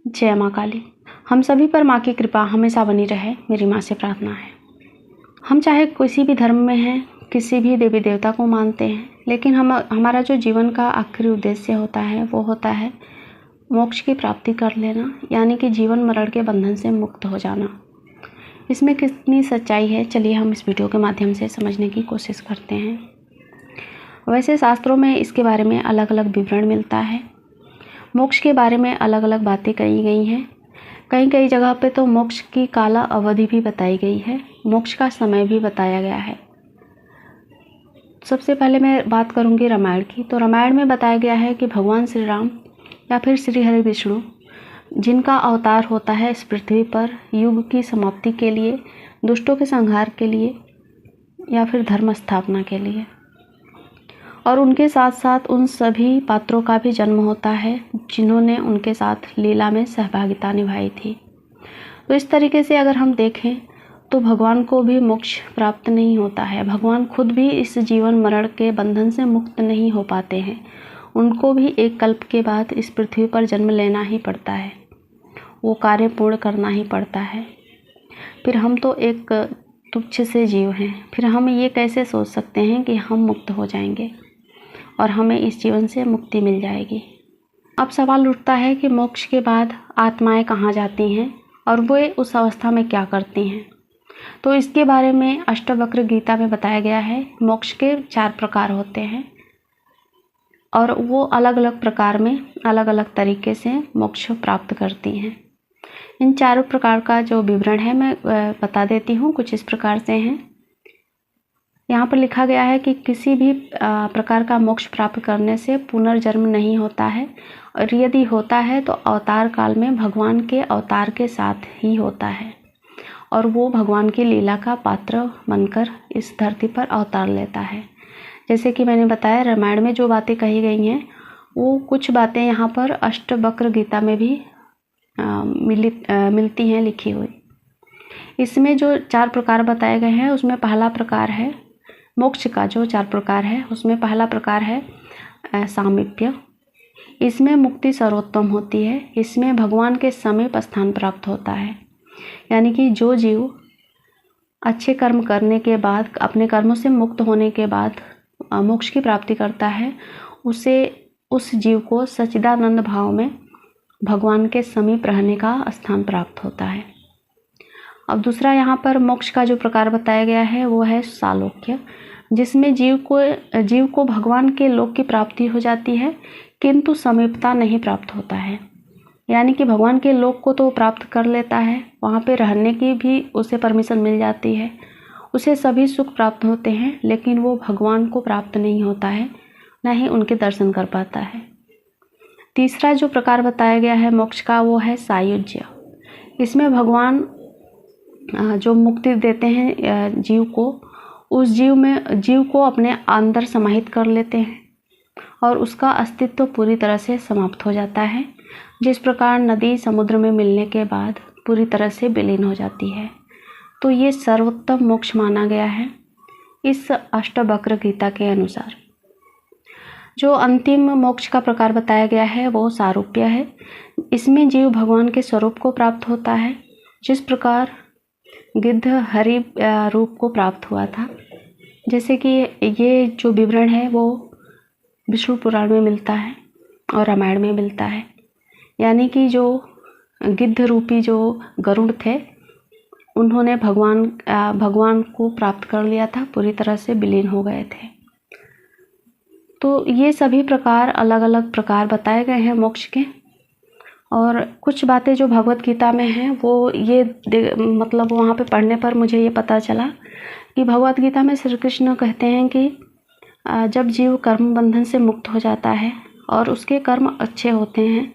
जय माँ काली। हम सभी पर माँ की कृपा हमेशा बनी रहे, मेरी माँ से प्रार्थना है। हम चाहे किसी भी धर्म में हैं, किसी भी देवी देवता को मानते हैं, लेकिन हमारा जो जीवन का आखिरी उद्देश्य होता है वो होता है मोक्ष की प्राप्ति कर लेना, यानी कि जीवन मरण के बंधन से मुक्त हो जाना। इसमें कितनी सच्चाई है, चलिए हम इस वीडियो के माध्यम से समझने की कोशिश करते हैं। वैसे शास्त्रों में इसके बारे में अलग अलग विवरण मिलता है। मोक्ष के बारे में अलग अलग बातें कही गई हैं। कई जगह पे तो मोक्ष की काला अवधि भी बताई गई है, मोक्ष का समय भी बताया गया है। सबसे पहले मैं बात करूंगी रामायण की। तो रामायण में बताया गया है कि भगवान श्री राम या फिर श्री हरि विष्णु, जिनका अवतार होता है इस पृथ्वी पर युग की समाप्ति के लिए, दुष्टों के संहार के लिए या फिर धर्म स्थापना के लिए, और उनके साथ साथ उन सभी पात्रों का भी जन्म होता है जिन्होंने उनके साथ लीला में सहभागिता निभाई थी। तो इस तरीके से अगर हम देखें तो भगवान को भी मोक्ष प्राप्त नहीं होता है। भगवान खुद भी इस जीवन मरण के बंधन से मुक्त नहीं हो पाते हैं। उनको भी एक कल्प के बाद इस पृथ्वी पर जन्म लेना ही पड़ता है, वो कार्य पूर्ण करना ही पड़ता है। फिर हम तो एक तुच्छ से जीव हैं, फिर हम ये कैसे सोच सकते हैं कि हम मुक्त हो जाएंगे और हमें इस जीवन से मुक्ति मिल जाएगी। अब सवाल उठता है कि मोक्ष के बाद आत्माएं कहाँ जाती हैं और वे उस अवस्था में क्या करती हैं। तो इसके बारे में अष्टवक्र गीता में बताया गया है। मोक्ष के 4 प्रकार होते हैं और वो अलग अलग प्रकार में अलग अलग तरीके से मोक्ष प्राप्त करती हैं। इन 4 प्रकार का जो विवरण है मैं बता देती हूँ। कुछ इस प्रकार से हैं। यहाँ पर लिखा गया है कि किसी भी प्रकार का मोक्ष प्राप्त करने से पुनर्जन्म नहीं होता है, और यदि होता है तो अवतार काल में भगवान के अवतार के साथ ही होता है, और वो भगवान की लीला का पात्र बनकर इस धरती पर अवतार लेता है। जैसे कि मैंने बताया, रामायण में जो बातें कही गई हैं वो कुछ बातें यहाँ पर अष्टवक्र गीता में भी मिलती हैं लिखी हुई। इसमें जो 4 प्रकार बताए गए हैं उसमें पहला प्रकार है मोक्ष का। जो 4 प्रकार है उसमें पहला प्रकार है सामीप्य। इसमें मुक्ति सर्वोत्तम होती है। इसमें भगवान के समीप स्थान प्राप्त होता है, यानी कि जो जीव अच्छे कर्म करने के बाद, अपने कर्मों से मुक्त होने के बाद मोक्ष की प्राप्ति करता है, उस जीव को सच्चिदानंद भाव में भगवान के समीप रहने का स्थान प्राप्त होता है। अब दूसरा यहाँ पर मोक्ष का जो प्रकार बताया गया है वो है सालोक्य, जिसमें जीव को भगवान के लोक की प्राप्ति हो जाती है, किंतु समीपता नहीं प्राप्त होता है। यानी कि भगवान के लोक को तो प्राप्त कर लेता है, वहाँ पे रहने की भी उसे परमिशन मिल जाती है, उसे सभी सुख प्राप्त होते हैं, लेकिन वो भगवान को प्राप्त नहीं होता है, न ही उनके दर्शन कर पाता है। तीसरा जो प्रकार बताया गया है मोक्ष का वो है सायुज्य। इसमें भगवान जो मुक्ति देते हैं जीव को, उस जीव को अपने अंदर समाहित कर लेते हैं और उसका अस्तित्व पूरी तरह से समाप्त हो जाता है। जिस प्रकार नदी समुद्र में मिलने के बाद पूरी तरह से विलीन हो जाती है। तो ये सर्वोत्तम मोक्ष माना गया है इस अष्टवक्र गीता के अनुसार। जो अंतिम मोक्ष का प्रकार बताया गया है वो सारूप्य है। इसमें जीव भगवान के स्वरूप को प्राप्त होता है, जिस प्रकार गिद्ध हरि रूप को प्राप्त हुआ था। जैसे कि ये जो विवरण है वो विष्णु पुराण में मिलता है और रामायण में मिलता है। यानी कि जो गिद्ध रूपी जो गरुड़ थे, उन्होंने भगवान को प्राप्त कर लिया था, पूरी तरह से विलीन हो गए थे। तो ये सभी प्रकार अलग अलग प्रकार बताए गए हैं मोक्ष के। और कुछ बातें जो भगवत गीता में हैं वो ये मतलब वहाँ पे पढ़ने पर मुझे ये पता चला कि भगवत गीता में श्री कृष्ण कहते हैं कि जब जीव कर्म बंधन से मुक्त हो जाता है और उसके कर्म अच्छे होते हैं,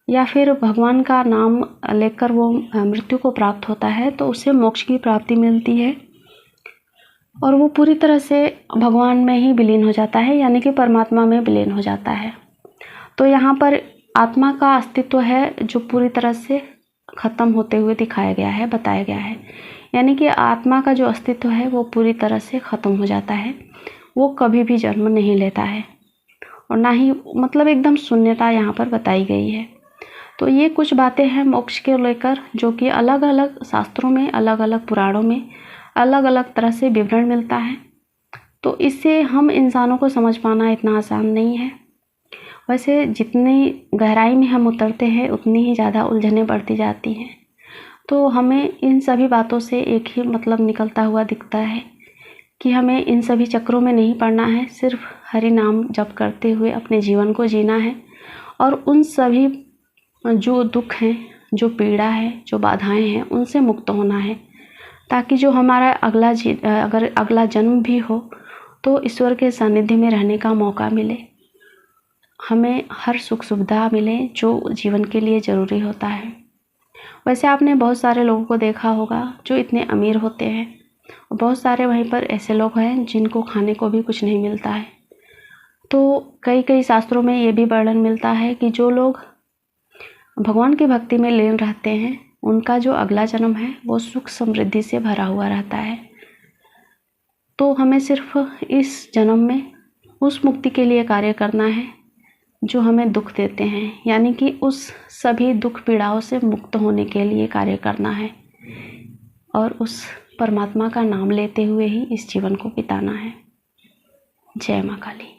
या फिर भगवान का नाम लेकर वो मृत्यु को प्राप्त होता है, तो उसे मोक्ष की प्राप्ति मिलती है और वो पूरी तरह से भगवान में ही विलीन हो जाता है, यानी कि परमात्मा में विलीन हो जाता है। तो यहाँ पर आत्मा का अस्तित्व है जो पूरी तरह से ख़त्म होते हुए दिखाया गया है, बताया गया है। यानी कि आत्मा का जो अस्तित्व है वो पूरी तरह से ख़त्म हो जाता है, वो कभी भी जन्म नहीं लेता है और ना ही मतलब एकदम शून्यता यहाँ पर बताई गई है। तो ये कुछ बातें हैं मोक्ष के लेकर, जो कि अलग अलग शास्त्रों में, अलग अलग पुराणों में अलग अलग तरह से विवरण मिलता है। तो इससे हम इंसानों को समझ पाना इतना आसान नहीं है। वैसे जितनी गहराई में हम उतरते हैं उतनी ही ज़्यादा उलझनें बढ़ती जाती हैं। तो हमें इन सभी बातों से एक ही मतलब निकलता हुआ दिखता है कि हमें इन सभी चक्रों में नहीं पड़ना है, सिर्फ हरि नाम जप करते हुए अपने जीवन को जीना है और उन सभी जो दुख हैं, जो पीड़ा है, जो बाधाएं हैं, उनसे मुक्त होना है, ताकि जो हमारा अगर अगला जन्म भी हो तो ईश्वर के सानिध्य में रहने का मौका मिले, हमें हर सुख सुविधा मिले जो जीवन के लिए ज़रूरी होता है। वैसे आपने बहुत सारे लोगों को देखा होगा जो इतने अमीर होते हैं, और बहुत सारे वहीं पर ऐसे लोग हैं जिनको खाने को भी कुछ नहीं मिलता है। तो कई शास्त्रों में ये भी वर्णन मिलता है कि जो लोग भगवान की भक्ति में लीन रहते हैं उनका जो अगला जन्म है वो सुख समृद्धि से भरा हुआ रहता है। तो हमें सिर्फ इस जन्म में उस मुक्ति के लिए कार्य करना है जो हमें दुख देते हैं, यानी कि उस सभी दुख पीड़ाओं से मुक्त होने के लिए कार्य करना है और उस परमात्मा का नाम लेते हुए ही इस जीवन को बिताना है। जय मां काली।